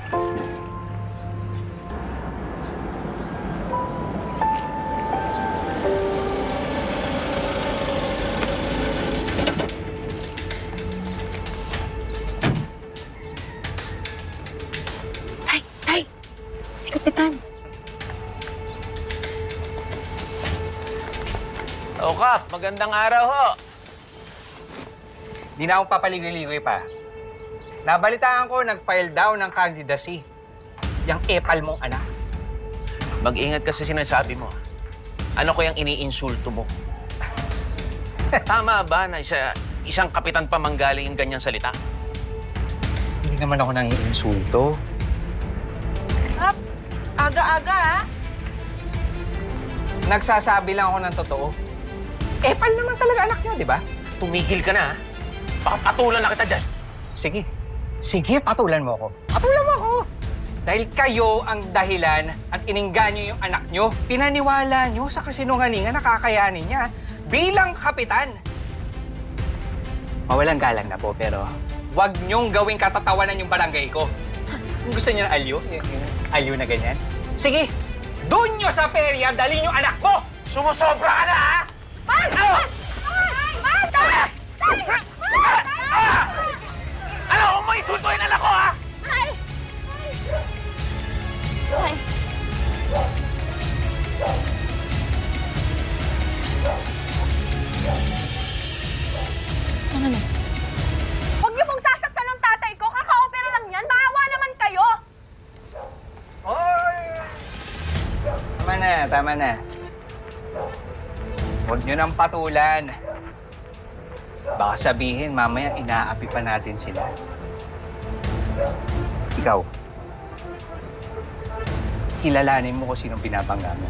Tay! Si Kapitan. O Kap, magandang araw ho. Di na akong papaligoy-ligoy pa. Nabalitaan ko, nag-file daw ng candidacy. Yang epal mong anak. Mag-ingat ka sa sinasabi mo. Ano ko yung iniinsulto mo? Tama ba na isang kapitan pa manggaling yung ganyang salita? Hindi naman ako nang insulto. Aga-aga, ha? Nagsasabi lang ako ng totoo. Epal naman talaga anak niyo, di ba? Tumigil ka na, ha? Baka patulan na kita dyan. Sige. Sige, patulan mo ako. Patulan mo ako! Dahil kayo ang dahilan at iningganyo yung anak nyo. Pinaniwala nyo sa kasinungalingan na kakayanin niya bilang kapitan. Mawalang galang na po, pero wag nyong gawing katatawanan yung barangay ko. Kung gusto niyo ng aliw, yung aliw na ganyan, sige, doon nyo sa perya, dalhin yung anak mo! Sumusobra ka na, ha? Man! Man! Ano, kung mo insultuhin anak ko, ha? Ay! Ay! Ano na? Huwag niyo pong sasaktan ng tatay ko. Kaka-opera lang yan. Maawa naman kayo. Oy! Tama na. Huwag nyo nang patulan. Baka sabihin, mamaya inaapi pa natin sila. Ikaw, kilalanin mo kung sinong pinapangga mo.